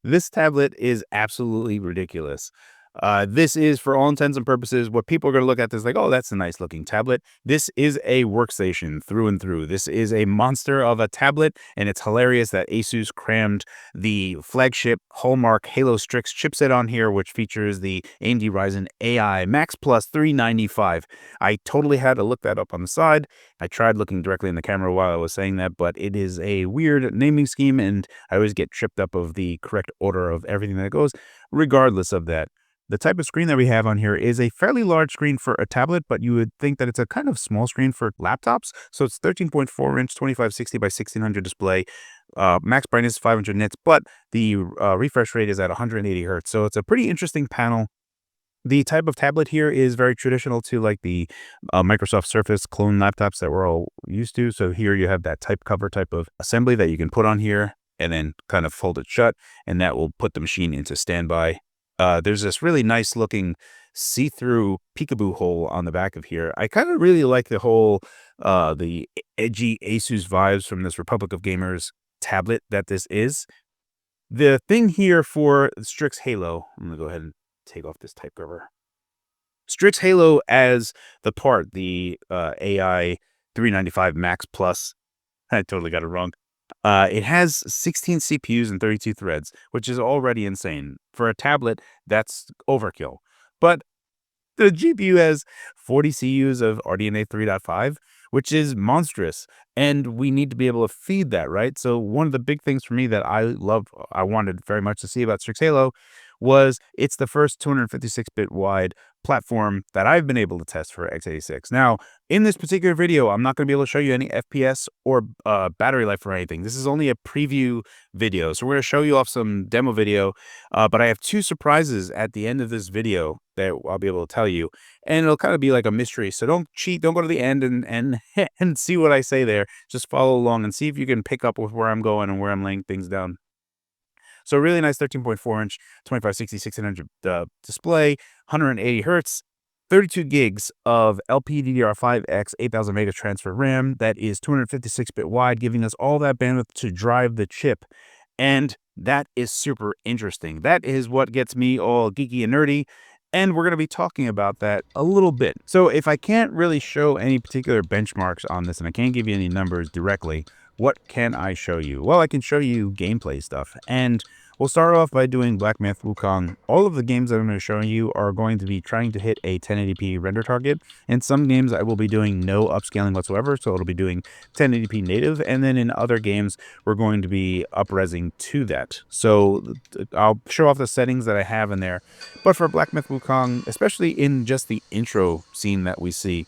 This tablet is absolutely ridiculous. This is, for all intents and purposes, what people are going to look at this like, oh, that's a nice looking tablet. This is a workstation through and through. This is a monster of a tablet, and it's hilarious that Asus crammed the flagship hallmark Halo Strix chipset on here, which features the AMD Ryzen AI Max Plus 395. I totally had to look that up on the side. I tried looking directly in the camera while I was saying that, but it is a weird naming scheme, and I always get tripped up of the correct order of everything that goes, regardless of that. The type of screen that we have on here is a fairly large screen for a tablet, but you would think that it's a kind of small screen for laptops. So it's 13.4-inch 2560 by 1600 display. Max brightness 500 nits, but the refresh rate is at 180 hertz. So it's a pretty interesting panel. The type of tablet here is very traditional to like the Microsoft Surface clone laptops that we're all used to. So here you have that type cover type of assembly that you can put on here and then kind of fold it shut, and that will put the machine into standby. There's this really nice looking see-through peekaboo hole on the back of here. I kind of really like the whole, the edgy Asus vibes from this Republic of Gamers tablet that this is. The thing here for Strix Halo, I'm going to go ahead and take off this type cover. Strix Halo as the part, the AI 395 Max Plus. I totally got it wrong. It has 16 CPUs and 32 threads, which is already insane. For a tablet, that's overkill. But the GPU has 40 CUs of RDNA 3.5, which is monstrous. And we need to be able to feed that, right? So one of the big things for me that I wanted very much to see about Strix Halo was it's the first 256-bit wide platform that I've been able to test for x86. Now, in this particular video, I'm not going to be able to show you any FPS or battery life or anything. This is only a preview video. So we're going to show you off some demo video, but I have two surprises at the end of this video that I'll be able to tell you, and it'll kind of be like a mystery. So don't cheat. Don't go to the end and see what I say there. Just follow along and see if you can pick up with where I'm going and where I'm laying things down. So really nice 13.4-inch 2560 1600 display, 180 hertz, 32 gigs of LPDDR5X 8000 mega transfer RAM. That is 256-bit wide, giving us all that bandwidth to drive the chip. And that is super interesting. That is what gets me all geeky and nerdy. And we're going to be talking about that a little bit. So if I can't really show any particular benchmarks on this and I can't give you any numbers directly, what can I show you? Well, I can show you gameplay stuff. And we'll start off by doing Black Myth Wukong. All of the games that I'm going to show you are going to be trying to hit a 1080p render target. In some games, I will be doing no upscaling whatsoever, so it'll be doing 1080p native. And then in other games, we're going to be up-resing to that. So I'll show off the settings that I have in there. But for Black Myth Wukong, especially in just the intro scene that we see,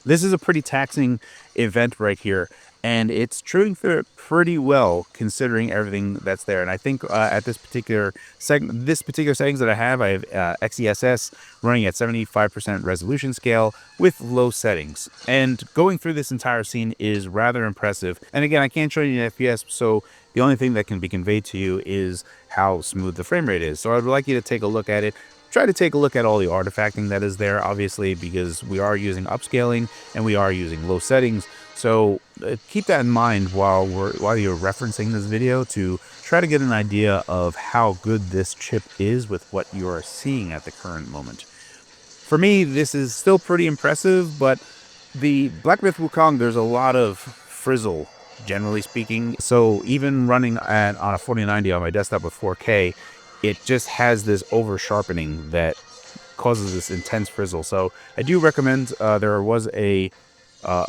this is a pretty taxing event right here, and it's chewing through it pretty well considering everything that's there. And I think at this particular settings that I have XeSS running at 75% resolution scale with low settings. And going through this entire scene is rather impressive. And again, I can't show you an FPS, so the only thing that can be conveyed to you is how smooth the frame rate is. So I'd like you to take a look at it. Try to take a look at all the artifacting that is there, obviously, because we are using upscaling and we are using low settings. So keep that in mind while you're referencing this video to try to get an idea of how good this chip is with what you are seeing at the current moment. For me, this is still pretty impressive, but the Black Myth Wukong, there's a lot of frizzle, generally speaking. So even running on a 4090 on my desktop with 4K, it just has this over sharpening that causes this intense frizzle. So I do recommend, there was a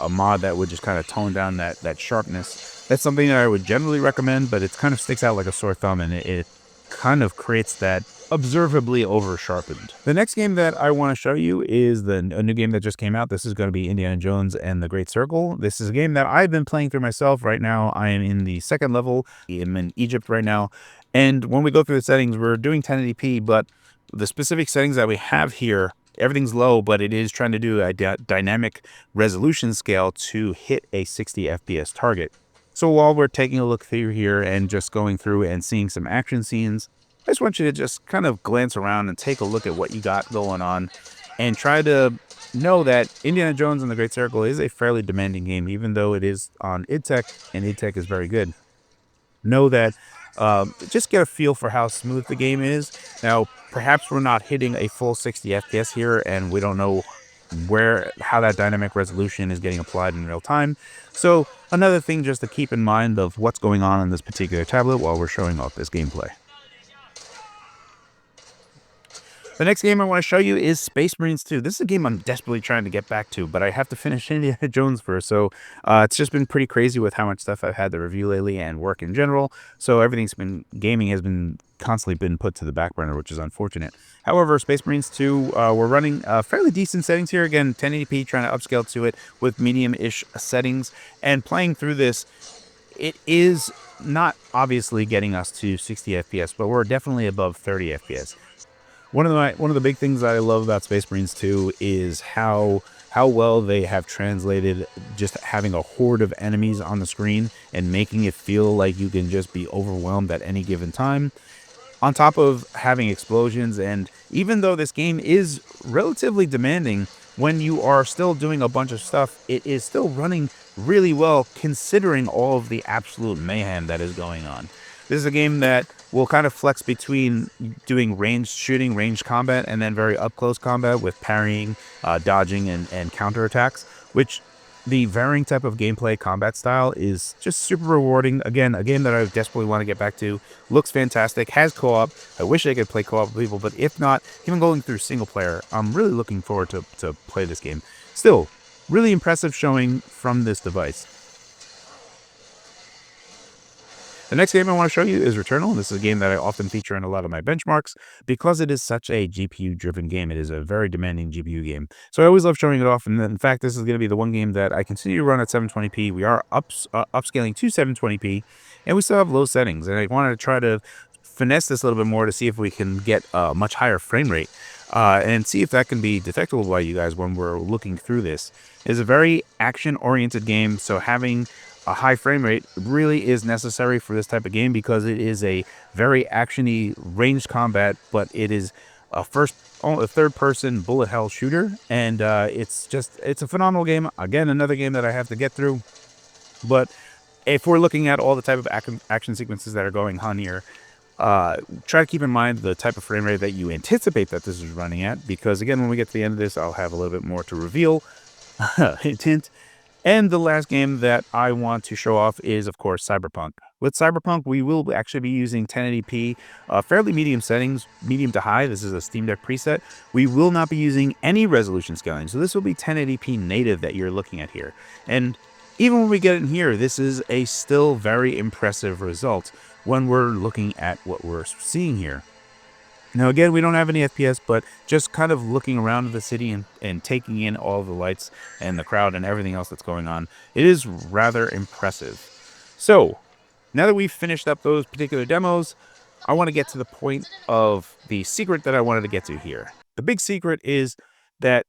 mod that would just kind of tone down that sharpness. That's something that I would generally recommend, but it kind of sticks out like a sore thumb, and it kind of creates that observably over sharpened. The next game that I want to show you is a new game that just came out. This is going to be Indiana Jones and the Great Circle. This is a game that I've been playing through myself. Right now I am in the second level. I'm in Egypt right now, and when we go through the settings, we're doing 1080p, but the specific settings that we have here, everything's low, but it is trying to do a dynamic resolution scale to hit a 60 FPS target. So while we're taking a look through here and just going through and seeing some action scenes, I just want you to just kind of glance around and take a look at what you got going on and try to know that Indiana Jones and the Great Circle is a fairly demanding game, even though it is on id Tech, and id Tech is very good. Know that just get a feel for how smooth the game is. Now, perhaps we're not hitting a full 60 FPS here, and we don't know how that dynamic resolution is getting applied in real time. So another thing just to keep in mind of what's going on in this particular tablet while we're showing off this gameplay. The next game I want to show you is Space Marines 2. This is a game I'm desperately trying to get back to, but I have to finish Indiana Jones first. So it's just been pretty crazy with how much stuff I've had to review lately and work in general. So gaming has been constantly been put to the back burner, which is unfortunate. However, Space Marines 2, we're running fairly decent settings here. Again, 1080p, trying to upscale to it with medium-ish settings. And playing through this, it is not obviously getting us to 60 FPS, but we're definitely above 30 FPS. One of the big things that I love about Space Marines 2 is how well they have translated just having a horde of enemies on the screen and making it feel like you can just be overwhelmed at any given time, on top of having explosions. And even though this game is relatively demanding, when you are still doing a bunch of stuff, it is still running really well considering all of the absolute mayhem that is going on. This is a game that will kind of flex between doing ranged shooting, ranged combat, and then very up-close combat with parrying, dodging, and counterattacks, which the varying type of gameplay combat style is just super rewarding. Again, a game that I desperately want to get back to. Looks fantastic, has co-op. I wish I could play co-op with people, but if not, even going through single player, I'm really looking forward to play this game. Still, really impressive showing from this device. The next game I want to show you is Returnal. This is a game that I often feature in a lot of my benchmarks because it is such a GPU-driven game. It is a very demanding GPU game. So I always love showing it off. And in fact, this is going to be the one game that I continue to run at 720p. We are upscaling to 720p, and we still have low settings. And I wanted to try to finesse this a little bit more to see if we can get a much higher frame rate and see if that can be detectable by you guys when we're looking through this. It is a very action-oriented game, so having a high frame rate really is necessary for this type of game because it is a very actiony ranged combat, but it is a third person bullet hell shooter, and it's a phenomenal game. Again, another game that I have to get through, but if we're looking at all the type of action sequences that are going on here, try to keep in mind the type of frame rate that you anticipate that this is running at, because again, when we get to the end of this, I'll have a little bit more to reveal. Hint, hint. And the last game that I want to show off is, of course, Cyberpunk. With Cyberpunk, we will actually be using 1080p, fairly medium settings, medium to high. This is a Steam Deck preset. We will not be using any resolution scaling, so this will be 1080p native that you're looking at here. And even when we get in here, this is a still very impressive result when we're looking at what we're seeing here. Now, again, we don't have any FPS, but just kind of looking around the city and taking in all the lights and the crowd and everything else that's going on, it is rather impressive. So, now that we've finished up those particular demos, I want to get to the point of the secret that I wanted to get to here. The big secret is that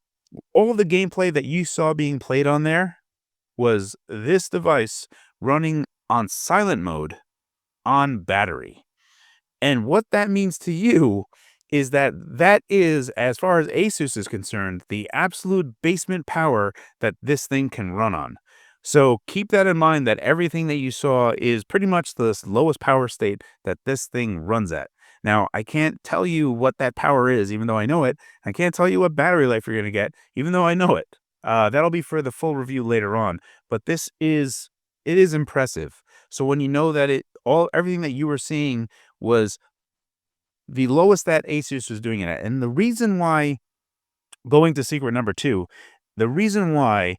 all the gameplay that you saw being played on there was this device running on silent mode on battery. And what that means to you is that is, as far as Asus is concerned, the absolute basement power that this thing can run on. So keep that in mind, that everything that you saw is pretty much the lowest power state that this thing runs at. Now, I can't tell you what that power is, even though I know it. I can't tell you what battery life you're going to get, even though I know it. That'll be for the full review later on. But it is impressive. So when you know that everything that you were seeing was the lowest that Asus was doing it at. And the reason why, going to secret number 2, the reason why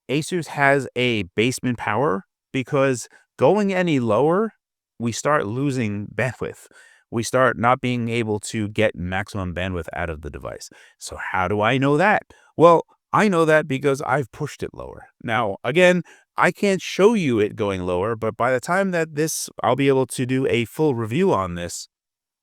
Asus has a basement power, because going any lower, we start losing bandwidth. We start not being able to get maximum bandwidth out of the device. So how do I know that? Well, I know that because I've pushed it lower. Now, again, I can't show you it going lower, but by the time that I'll be able to do a full review on this,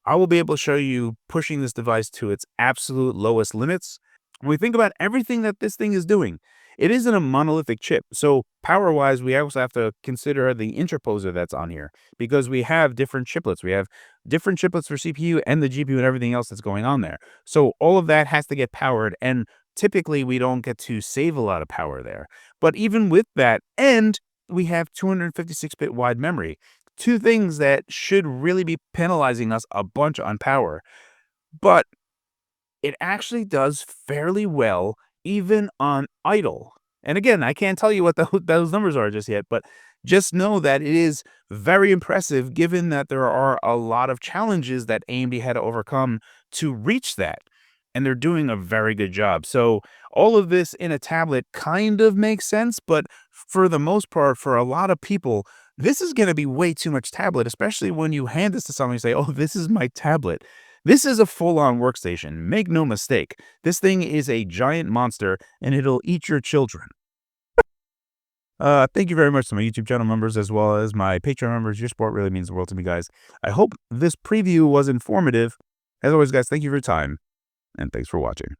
I will be able to show you pushing this device to its absolute lowest limits. When we think about everything that this thing is doing, it isn't a monolithic chip. So power-wise, we also have to consider the interposer that's on here, because we have different chiplets. We have different chiplets for CPU and the GPU and everything else that's going on there. So all of that has to get powered, and typically we don't get to save a lot of power there. But even with that, and we have 256-bit wide memory. two things that should really be penalizing us a bunch on power. But it actually does fairly well even on idle. And again, I can't tell you what those numbers are just yet, but just know that it is very impressive given that there are a lot of challenges that AMD had to overcome to reach that. And they're doing a very good job. So all of this in a tablet kind of makes sense, but for the most part, for a lot of people, this is going to be way too much tablet, especially when you hand this to someone and say, oh, this is my tablet. This is a full-on workstation. Make no mistake. This thing is a giant monster, and it'll eat your children. Thank you very much to my YouTube channel members as well as my Patreon members. Your support really means the world to me, guys. I hope this preview was informative. As always, guys, thank you for your time, and thanks for watching.